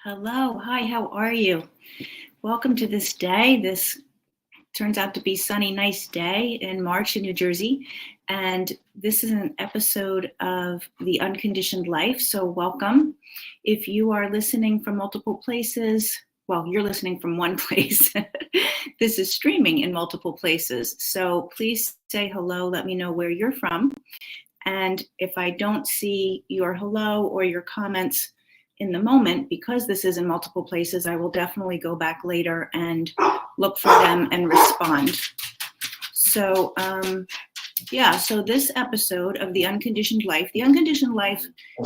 Hello. Hi, how are you? Welcome to this day. This turns out to be sunny, nice day in March in New Jersey. And this is an episode of the Unconditioned Life. So welcome. If you are listening from multiple places, well, you're listening from one place. This is streaming in multiple places. So please say hello. Let me know where you're from. And if I don't see your hello or your comments in the moment, because this is in multiple places, I will definitely go back later and look for them and respond. So, so this episode of The Unconditioned Life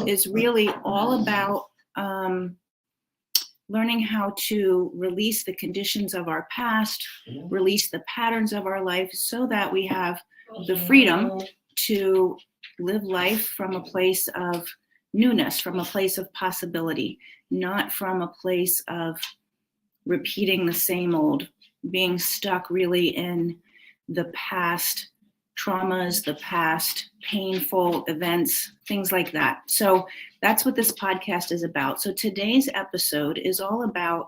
is really all about learning how to release the conditions of our past, release the patterns of our life so that we have the freedom to live life from a place of newness, from a place of possibility, not from a place of repeating the same old, being stuck really in the past traumas, the past painful events, things like that. So that's what this podcast is about. So today's episode is all about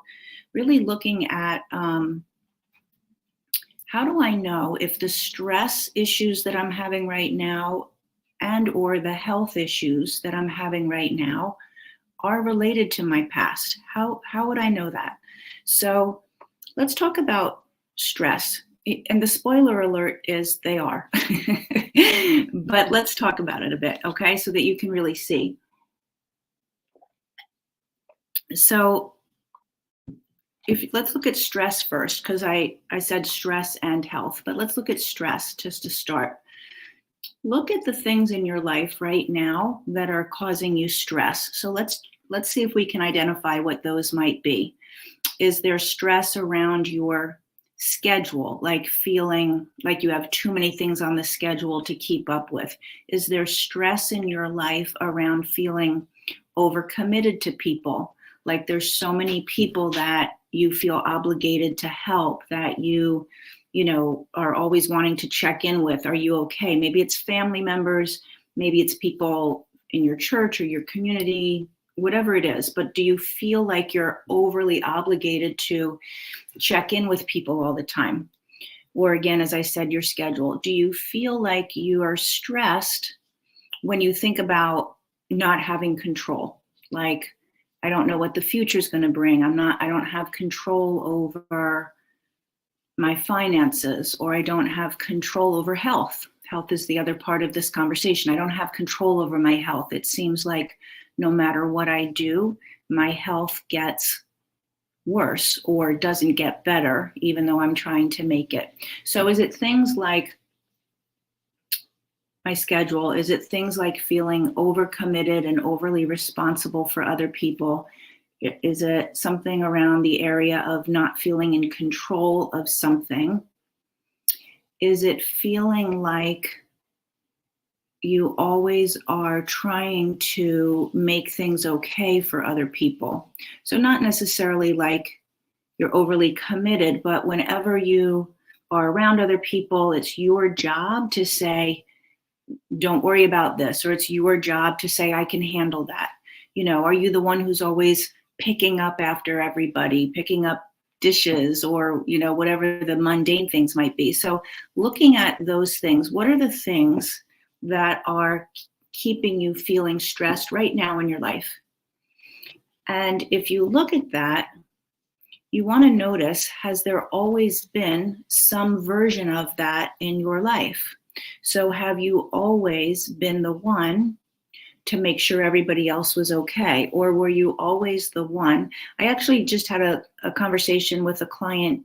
really looking at how do I know if the stress issues that I'm having right now and or the health issues that I'm having right now are related to my past? How would I know that? So let's talk about stress. And the spoiler alert is they are. But let's talk about it a bit, okay? So that you can really see. So let's look at stress first, because I said stress and health, but let's look at stress just to start. Look at the things in your life right now that are causing you stress. So let's see if we can identify what those might be. Is there stress around your schedule, like feeling like you have too many things on the schedule to keep up with? Is there stress in your life around feeling overcommitted to people? Like there's so many people that you feel obligated to help, that you are always wanting to check in with. Are you okay? Maybe it's family members, maybe it's people in your church or your community, whatever it is. But do you feel like you're overly obligated to check in with people all the time? Or again, as I said, your schedule. Do you feel like you are stressed when you think about not having control? Like, I don't know what the future is going to bring. I don't have control over my finances, or I don't have control over health. Health is the other part of this conversation. I don't have control over my health. It seems like no matter what I do, my health gets worse or doesn't get better, even though I'm trying to make it. So is it things like my schedule? Is it things like feeling overcommitted and overly responsible for other people? Is it something around the area of not feeling in control of something? Is it feeling like you always are trying to make things okay for other people? So not necessarily like you're overly committed, but whenever you are around other people, it's your job to say, don't worry about this, or it's your job to say, I can handle that. Are you the one who's always picking up after everybody, picking up dishes, or, whatever the mundane things might be? So looking at those things, what are the things that are keeping you feeling stressed right now in your life? And if you look at that, you want to notice, has there always been some version of that in your life? So have you always been the one to make sure everybody else was okay? Or were you always the one? I actually just had a conversation with a client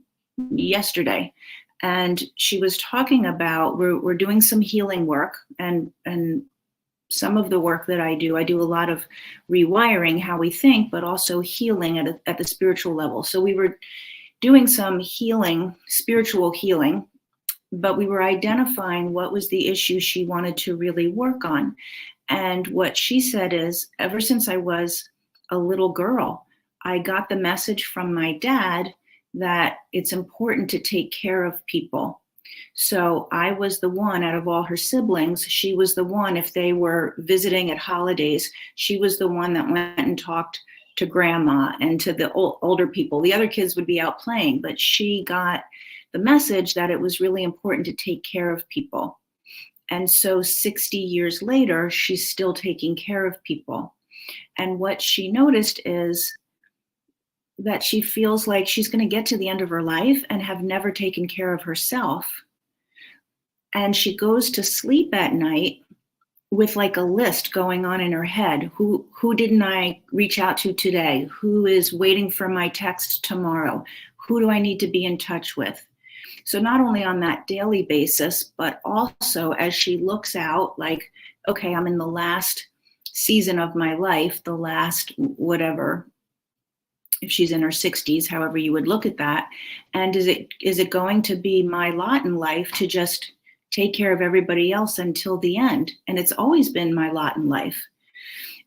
yesterday, and she was talking about, we're doing some healing work, and some of the work that I do a lot of rewiring how we think, but also healing at the spiritual level. So we were doing some healing, spiritual healing, but we were identifying what was the issue she wanted to really work on. And what she said is, ever since I was a little girl, I got the message from my dad that it's important to take care of people. So I was the one out of all her siblings. She was the one, if they were visiting at holidays, she was the one that went and talked to grandma and to the older people. The other kids would be out playing, but she got the message that it was really important to take care of people. And so 60 years later, she's still taking care of people. And what she noticed is that she feels like she's going to get to the end of her life and have never taken care of herself. And she goes to sleep at night with like a list going on in her head. Who didn't I reach out to today? Who is waiting for my text tomorrow? Who do I need to be in touch with? So not only on that daily basis, but also as she looks out, like, okay, I'm in the last season of my life, the last whatever, if she's in her 60s, however you would look at that. And is it going to be my lot in life to just take care of everybody else until the end? And it's always been my lot in life.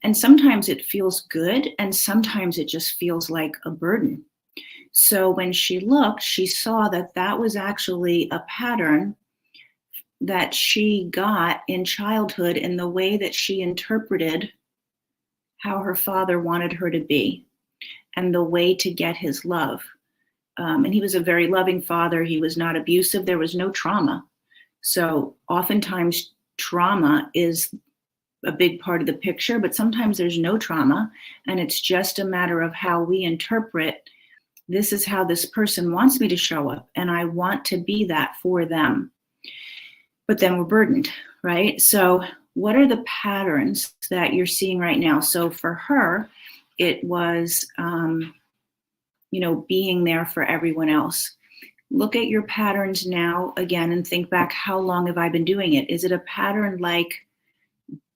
And sometimes it feels good, and sometimes it just feels like a burden. So when she looked, she saw that that was actually a pattern that she got in childhood in the way that she interpreted how her father wanted her to be and the way to get his love. And he was a very loving father. He was not abusive. There was no trauma. So oftentimes trauma is a big part of the picture, but sometimes there's no trauma. And it's just a matter of how we interpret, this is how this person wants me to show up, and I want to be that for them. But then we're burdened, right? So what are the patterns that you're seeing right now? So for her, it was, being there for everyone else. Look at your patterns now again and think back, how long have I been doing it? Is it a pattern like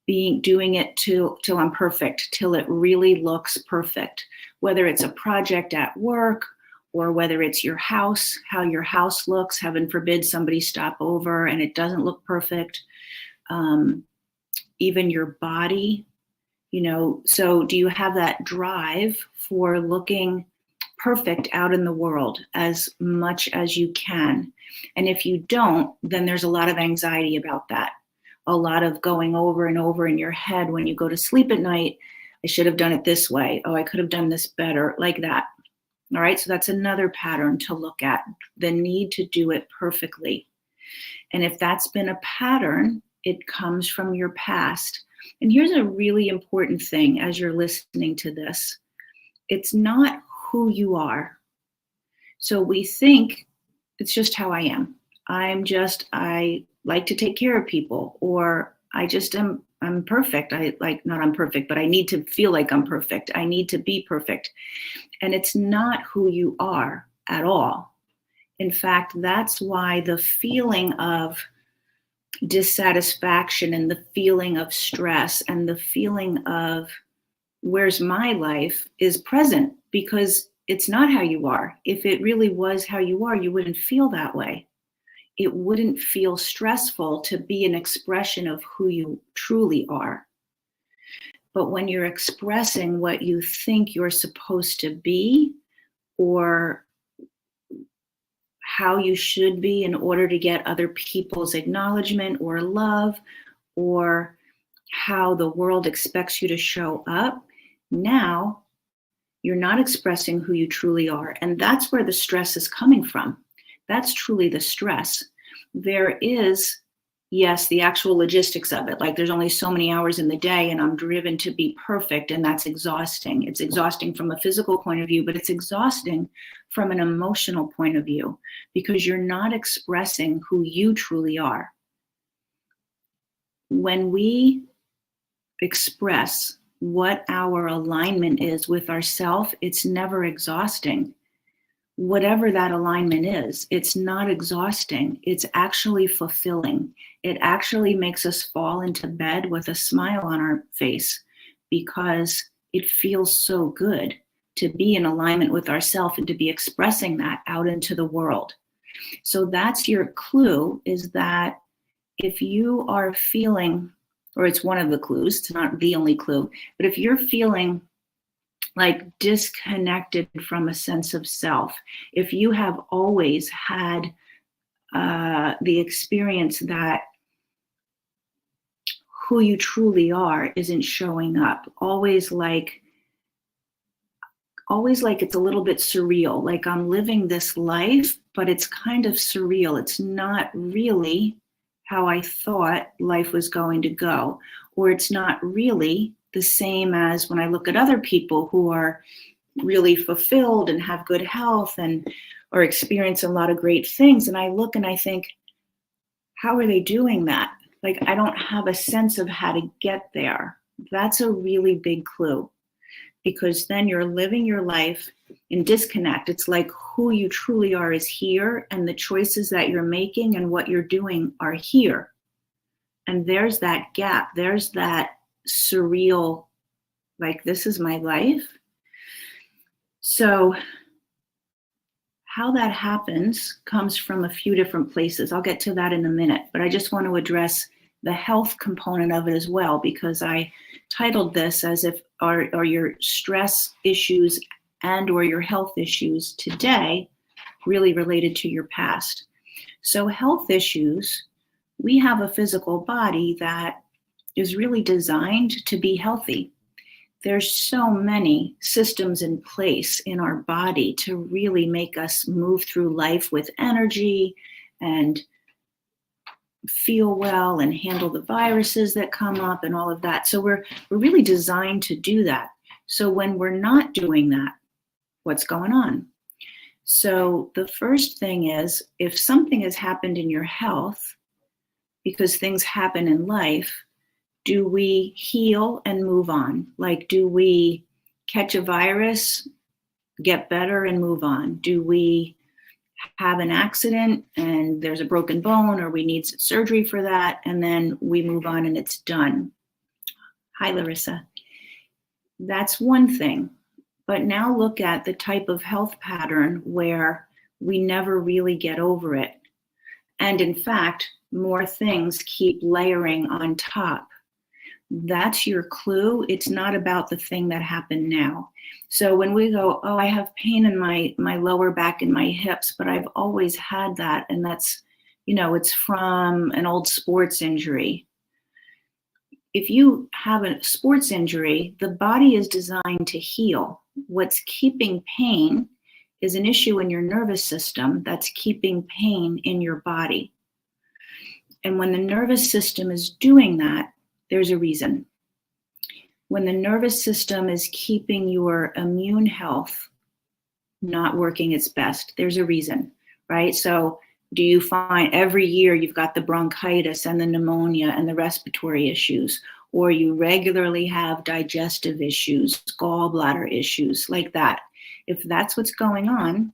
doing it till I'm perfect, till it really looks perfect? Whether it's a project at work or whether it's your house, how your house looks, heaven forbid somebody stop over and it doesn't look perfect. Even your body, so do you have that drive for looking perfect out in the world as much as you can? And if you don't, then there's a lot of anxiety about that. A lot of going over and over in your head when you go to sleep at night. I should have done it this way. Oh, I could have done this better, like that. All right. So that's another pattern to look at, the need to do it perfectly. And if that's been a pattern, it comes from your past. And here's a really important thing as you're listening to this. It's not who you are. So we think it's just how I am. I like to take care of people, or I'm perfect. I'm perfect, but I need to feel like I'm perfect. I need to be perfect. And it's not who you are at all. In fact, that's why the feeling of dissatisfaction and the feeling of stress and the feeling of where's my life is present, because it's not how you are. If it really was how you are, you wouldn't feel that way. It wouldn't feel stressful to be an expression of who you truly are. But when you're expressing what you think you're supposed to be, or how you should be in order to get other people's acknowledgement or love, or how the world expects you to show up, now you're not expressing who you truly are. And that's where the stress is coming from. That's truly the stress. There is, yes, the actual logistics of it. Like there's only so many hours in the day and I'm driven to be perfect, and that's exhausting. It's exhausting from a physical point of view, but it's exhausting from an emotional point of view, because you're not expressing who you truly are. When we express what our alignment is with ourself, it's never exhausting. Whatever that alignment is, it's not exhausting. It's actually fulfilling. It actually makes us fall into bed with a smile on our face, because it feels so good to be in alignment with ourselves and to be expressing that out into the world. So that's your clue, is that if you are feeling, or it's one of the clues, it's not the only clue, but if you're feeling like disconnected from a sense of self, if you have always had the experience that who you truly are isn't showing up, always like always like it's a little bit surreal, like I'm living this life, but it's kind of surreal. It's not really how I thought life was going to go, or it's not really the same as when I look at other people who are really fulfilled and have good health and are experiencing a lot of great things. And I look and I think, how are they doing that? Like, I don't have a sense of how to get there. That's a really big clue, because then you're living your life in disconnect. It's like who you truly are is here, and the choices that you're making and what you're doing are here. And there's that gap. There's that surreal, like, this is my life. So how that happens comes from a few different places. I'll get to that in a minute, but I just want to address the health component of it as well, because I titled this as if are your stress issues and or your health issues today really related to your past. So health issues, we have a physical body that is really designed to be healthy. There's so many systems in place in our body to really make us move through life with energy and feel well and handle the viruses that come up and all of that. So we're really designed to do that. So when we're not doing that, what's going on? So the first thing is, if something has happened in your health, because things happen in life, do we heal and move on? Like, do we catch a virus, get better and move on? Do we have an accident and there's a broken bone or we need surgery for that, and then we move on and it's done? Hi, Larissa. That's one thing. But now look at the type of health pattern where we never really get over it. And in fact, more things keep layering on top. That's your clue. It's not about the thing that happened now. So when we go, oh, I have pain in my lower back and my hips, but I've always had that. And that's, it's from an old sports injury. If you have a sports injury, the body is designed to heal. What's keeping pain is an issue in your nervous system that's keeping pain in your body. And when the nervous system is doing that, there's a reason. When the nervous system is keeping your immune health not working its best, there's a reason, right? So do you find every year you've got the bronchitis and the pneumonia and the respiratory issues, or you regularly have digestive issues, gallbladder issues, like that? If that's what's going on,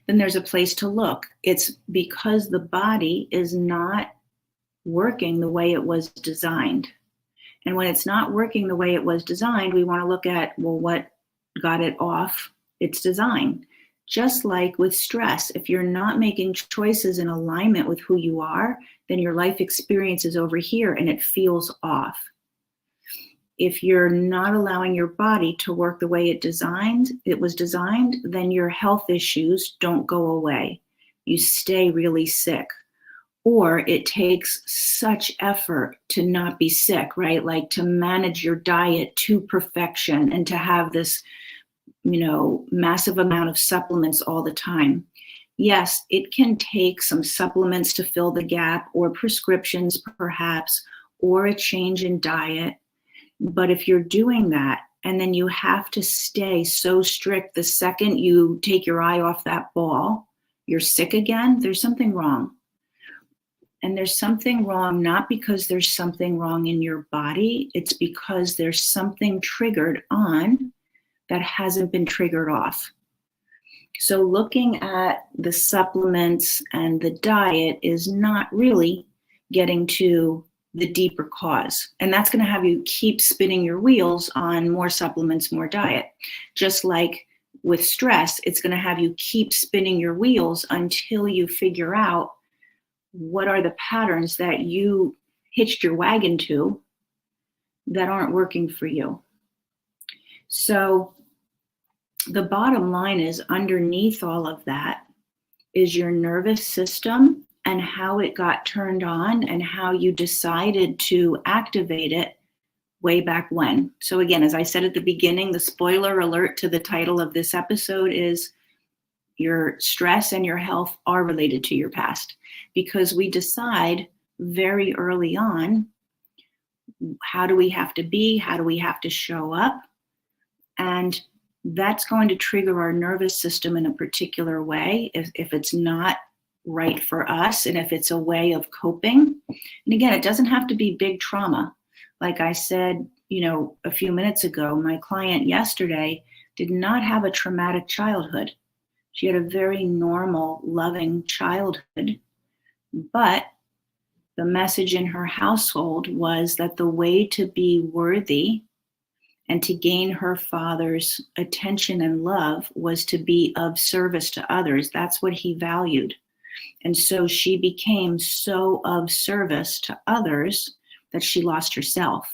then there's a place to look. It's because the body is not working the way it was designed. And when it's not working the way it was designed, we want to look at, well, what got it off its design? Just like with stress, if you're not making choices in alignment with who you are, then your life experience is over here and it feels off. If you're not allowing your body to work the way it was designed, then your health issues don't go away. You stay really sick. Or it takes such effort to not be sick, right? Like to manage your diet to perfection and to have this, massive amount of supplements all the time. Yes, it can take some supplements to fill the gap, or prescriptions perhaps, or a change in diet. But if you're doing that, and then you have to stay so strict, the second you take your eye off that ball, you're sick again, there's something wrong. And there's something wrong, not because there's something wrong in your body, it's because there's something triggered on that hasn't been triggered off. So looking at the supplements and the diet is not really getting to the deeper cause. And that's going to have you keep spinning your wheels on more supplements, more diet. Just like with stress, it's going to have you keep spinning your wheels until you figure out what are the patterns that you hitched your wagon to that aren't working for you. So the bottom line is, underneath all of that is your nervous system and how it got turned on and how you decided to activate it way back when. So again, as I said at the beginning, the spoiler alert to the title of this episode is your stress and your health are related to your past, because we decide very early on, how do we have to be? How do we have to show up? And that's going to trigger our nervous system in a particular way if it's not right for us, and if it's a way of coping. And again, it doesn't have to be big trauma. Like I said, a few minutes ago, my client yesterday did not have a traumatic childhood. She had a very normal, loving childhood, but the message in her household was that the way to be worthy and to gain her father's attention and love was to be of service to others. That's what he valued. And so she became so of service to others that she lost herself,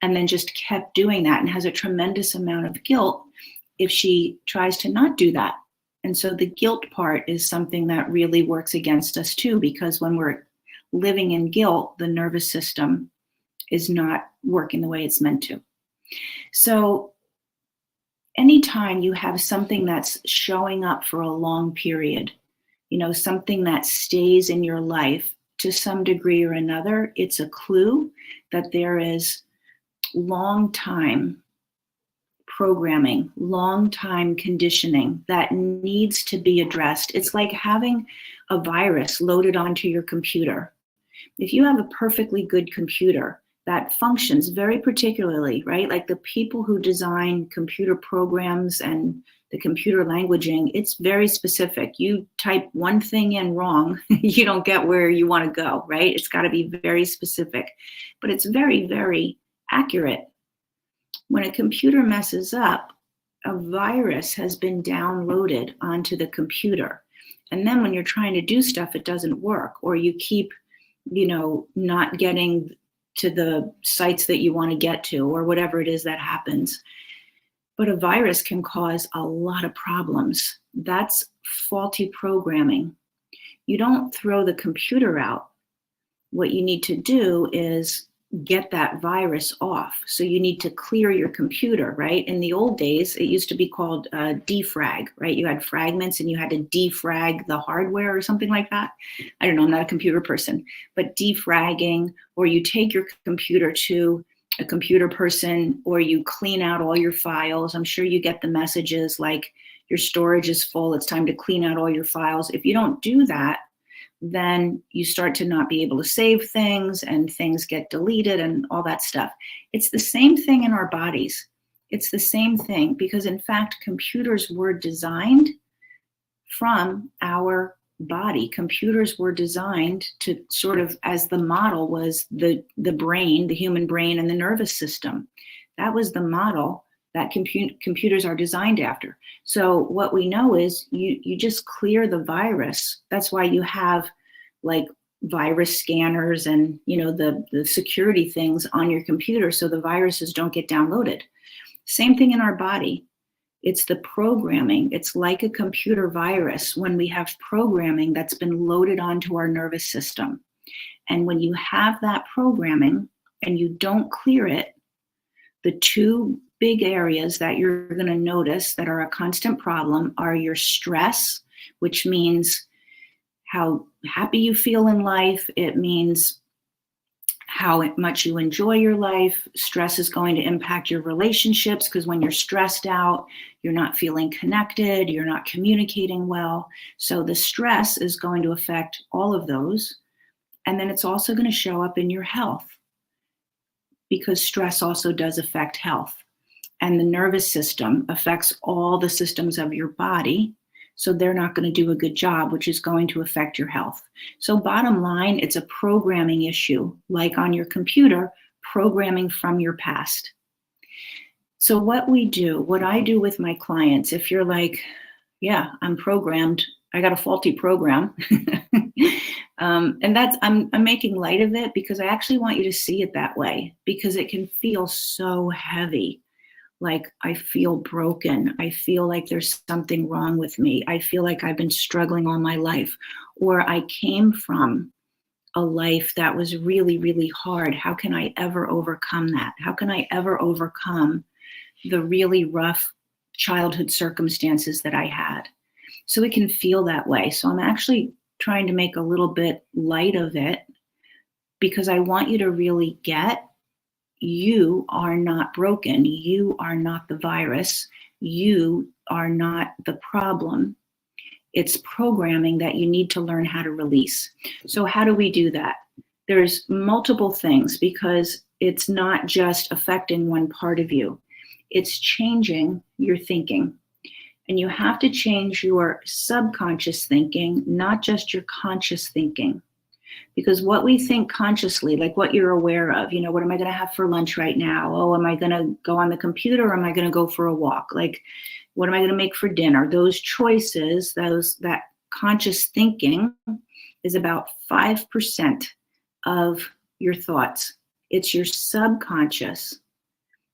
and then just kept doing that and has a tremendous amount of guilt if she tries to not do that. And so the guilt part is something that really works against us too, because when we're living in guilt, the nervous system is not working the way it's meant to. So anytime you have something that's showing up for a long period, something that stays in your life to some degree or another, it's a clue that there is long time programming, long time conditioning that needs to be addressed. It's like having a virus loaded onto your computer. If you have a perfectly good computer that functions very particularly, right? Like the people who design computer programs and the computer languaging, it's very specific. You type one thing in wrong, you don't get where you want to go, right? It's got to be very specific, but it's very, very accurate. When a computer messes up, a virus has been downloaded onto the computer. And then when you're trying to do stuff, it doesn't work, or you keep, not getting to the sites that you want to get to, or whatever it is that happens. But a virus can cause a lot of problems. That's faulty programming. You don't throw the computer out. What you need to do is get that virus off. So you need to clear your computer, right? In the old days, it used to be called defrag, right? You had fragments and you had to defrag the hardware or something like that. I don't know, I'm not a computer person, but defragging, or you take your computer to a computer person, or you clean out all your files. I'm sure you get the messages like your storage is full, it's time to clean out all your files. If you don't do that, then you start to not be able to save things, and things get deleted and all that stuff. It's the same thing in our bodies. It's the same thing, because in fact, computers were designed from our body. Computers were designed to sort of, as the model was the brain, the human brain, and the nervous system. That was the model that computers are designed after. So what we know is you just clear the virus. That's why you have like virus scanners and the security things on your computer, so the viruses don't get downloaded. Same thing in our body. It's the programming. It's like a computer virus when we have programming that's been loaded onto our nervous system. And when you have that programming and you don't clear it, the two big areas that you're going to notice that are a constant problem are your stress, which means how happy you feel in life. It means how much you enjoy your life. Stress is going to impact your relationships, because when you're stressed out, you're not feeling connected, you're not communicating well. So the stress is going to affect all of those. And then it's also going to show up in your health, because stress also does affect health. And the nervous system affects all the systems of your body. So they're not going to do a good job, which is going to affect your health. So bottom line, it's a programming issue, like on your computer, programming from your past. So what I do with my clients, if you're like, yeah, I'm programmed, I got a faulty program. And I'm making light of it because I actually want you to see it that way, because it can feel so heavy. Like I feel broken. I feel like there's something wrong with me. I feel like I've been struggling all my life, or I came from a life that was really, really hard. How can I ever overcome that? How can I ever overcome the really rough childhood circumstances that I had? So it can feel that way. So I'm actually trying to make a little bit light of it, because I want you to really get, you are not broken. You are not the virus. You are not the problem. It's programming that you need to learn how to release. So how do we do that? There's multiple things, because it's not just affecting one part of you. It's changing your thinking. And you have to change your subconscious thinking, not just your conscious thinking. Because what we think consciously, like what you're aware of, what am I going to have for lunch right now? Oh, am I going to go on the computer, or am I going to go for a walk? Like, what am I going to make for dinner? Those choices, that conscious thinking is about 5% of your thoughts. It's your subconscious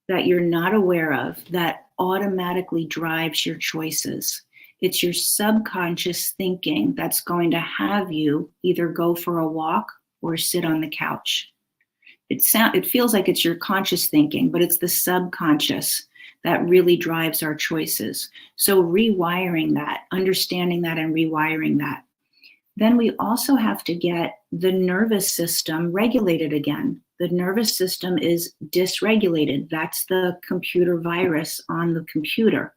that you're not aware of that automatically drives your choices. It's your subconscious thinking that's going to have you either go for a walk or sit on the couch. It feels like it's your conscious thinking, but it's the subconscious that really drives our choices. So rewiring that, understanding that, and rewiring that. Then we also have to get the nervous system regulated again. The nervous system is dysregulated. That's the computer virus on the computer.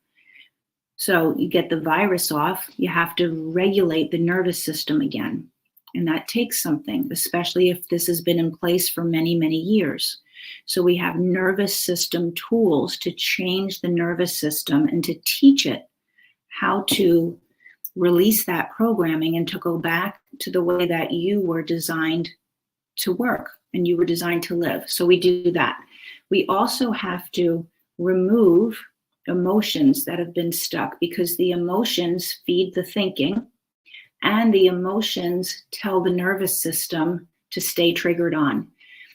So you get the virus off, you have to regulate the nervous system again. And that takes something, especially if this has been in place for many, many years. So we have nervous system tools to change the nervous system and to teach it how to release that programming and to go back to the way that you were designed to work and you were designed to live. So we do that. We also have to remove emotions that have been stuck, because the emotions feed the thinking, and the emotions tell the nervous system to stay triggered on.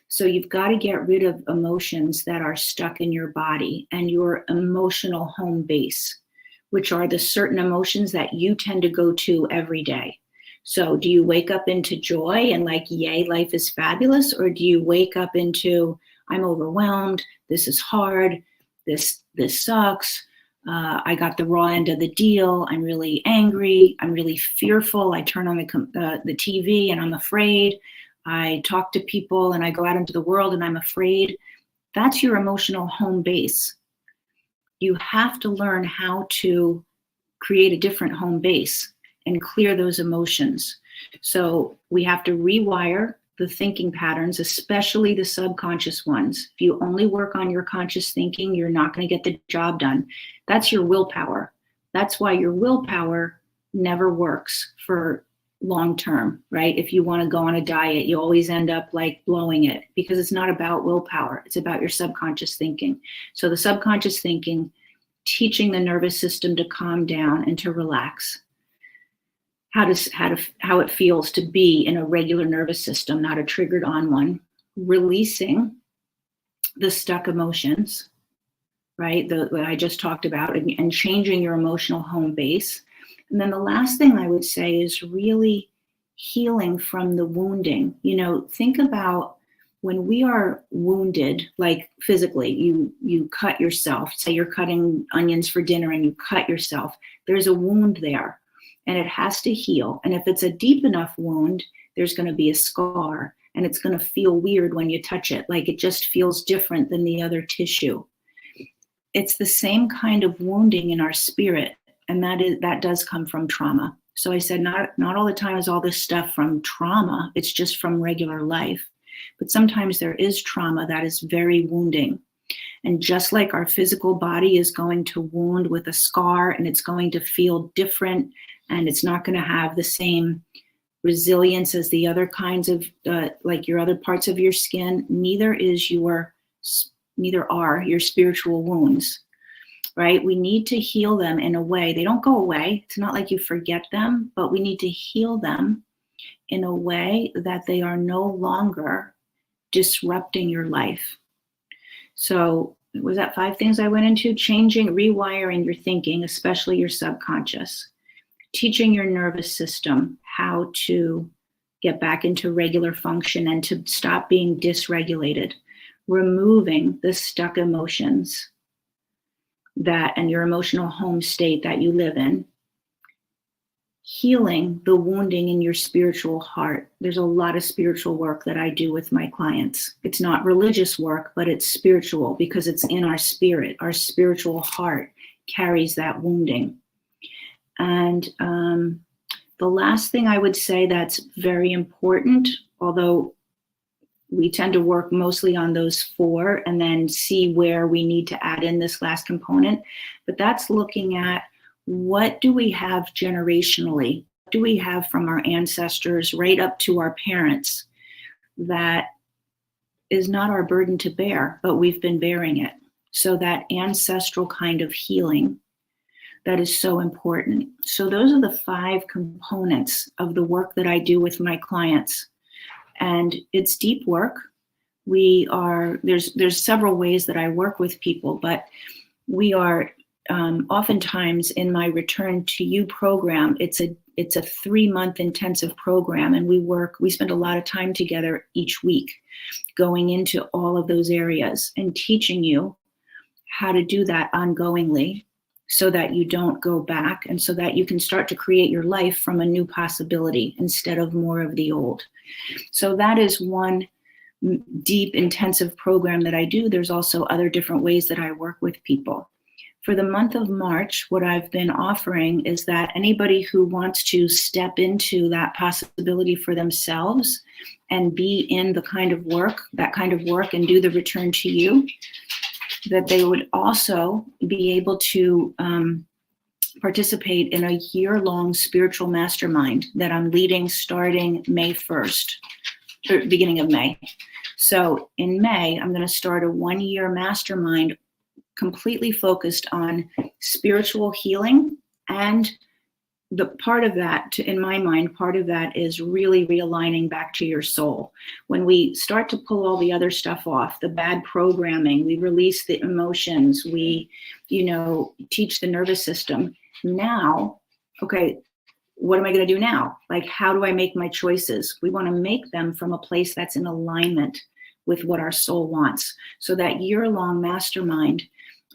So you've got to get rid of emotions that are stuck in your body and your emotional home base, which are the certain emotions that you tend to go to every day. So do you wake up into joy and like, yay, life is fabulous? Or do you wake up into, I'm overwhelmed, this is hard, this sucks, I got the raw end of the deal, I'm really angry, I'm really fearful, I turn on the TV and I'm afraid, I talk to people and I go out into the world and I'm afraid? That's your emotional home base. You have to learn how to create a different home base and clear those emotions. So we have to rewire the thinking patterns, especially the subconscious ones. If you only work on your conscious thinking, you're not going to get the job done. That's your willpower. That's why your willpower never works for long term, right? If you want to go on a diet, you always end up like blowing it, because it's not about willpower. It's about your subconscious thinking. So the subconscious thinking, teaching the nervous system to calm down and to relax. How it feels to be in a regular nervous system, not a triggered on one. Releasing the stuck emotions, right? What I just talked about, and changing your emotional home base. And then the last thing I would say is really healing from the wounding. Think about when we are wounded, like physically, you cut yourself. Say you're cutting onions for dinner and you cut yourself. There's a wound there, and it has to heal. And if it's a deep enough wound, there's going to be a scar, and it's going to feel weird when you touch it. Like it just feels different than the other tissue. It's the same kind of wounding in our spirit, and that does come from trauma. So I said, not all the time is all this stuff from trauma. It's just from regular life. But sometimes there is trauma that is very wounding. And just like our physical body is going to wound with a scar, and it's going to feel different, and it's not going to have the same resilience as the other kinds of, like your other parts of your skin, neither are your spiritual wounds, right? We need to heal them in a way. They don't go away. It's not like you forget them, but we need to heal them in a way that they are no longer disrupting your life. So was that 5 things I went into? Changing, rewiring your thinking, especially your subconscious. Teaching your nervous system how to get back into regular function and to stop being dysregulated, removing the stuck emotions and your emotional home state that you live in, healing the wounding in your spiritual heart. There's a lot of spiritual work that I do with my clients. It's not religious work, but it's spiritual because it's in our spirit. Our spiritual heart carries that wounding. And the last thing I would say that's very important, although we tend to work mostly on those 4 and then see where we need to add in this last component, but that's looking at what do we have generationally? What do we have from our ancestors right up to our parents that is not our burden to bear, but we've been bearing it. So that ancestral kind of healing, that is so important. So those are the 5 components of the work that I do with my clients. And it's deep work. There's several ways that I work with people, but we are oftentimes in my Return to You program, it's a 3-month intensive program, and we spend a lot of time together each week going into all of those areas and teaching you how to do that ongoingly so that you don't go back and so that you can start to create your life from a new possibility instead of more of the old. So that is one deep, intensive program that I do. There's also other different ways that I work with people. For the month of March, what I've been offering is that anybody who wants to step into that possibility for themselves and be in that kind of work and do the Return to You, that they would also be able to participate in a year-long spiritual mastermind that I'm leading starting May 1st, or beginning of May. So in May, I'm going to start a 1-year mastermind completely focused on spiritual healing. And the part of that, in my mind, part of that is really realigning back to your soul. When we start to pull all the other stuff off, the bad programming, we release the emotions, we, teach the nervous system. Now, okay, what am I going to do now? Like, how do I make my choices? We want to make them from a place that's in alignment with what our soul wants. So that year-long mastermind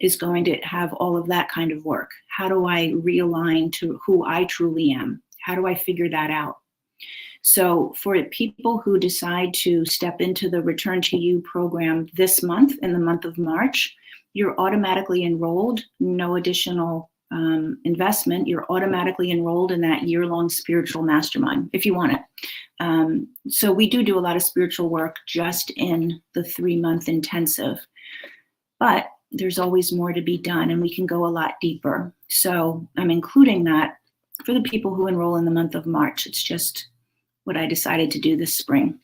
is going to have all of that kind of work. How do I realign to who I truly am? How do I figure that out? So for people who decide to step into the Return to You program this month, in the month of March, you're automatically enrolled, no additional investment. You're automatically enrolled in that year-long spiritual mastermind if you want it. So we do a lot of spiritual work just in the 3-month intensive, but there's always more to be done and we can go a lot deeper. So I'm including that for the people who enroll in the month of March. It's just what I decided to do this spring.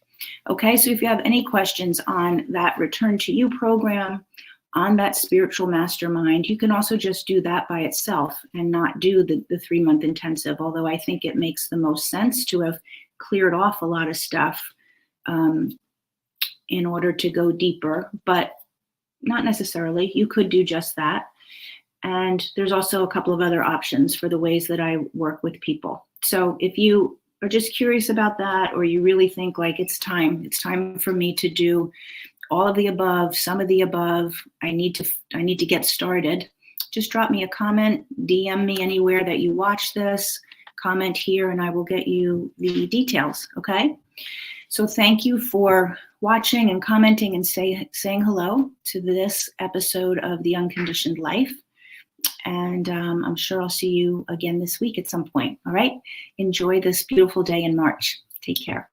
Okay, so if you have any questions on that Return to You program, on that spiritual mastermind, you can also just do that by itself and not do the 3-month intensive, although I think it makes the most sense to have cleared off a lot of stuff in order to go deeper, but not necessarily. You could do just that. And there's also a couple of other options for the ways that I work with people. So if you are just curious about that, or you really think like it's time for me to do all of the above, some of the above, I need to get started, just drop me a comment, DM me anywhere that you watch this, comment here, and I will get you the details, okay? So thank you for watching and commenting and saying hello to this episode of The Unconditioned Life. And I'm sure I'll see you again this week at some point, all right? Enjoy this beautiful day in March. Take care.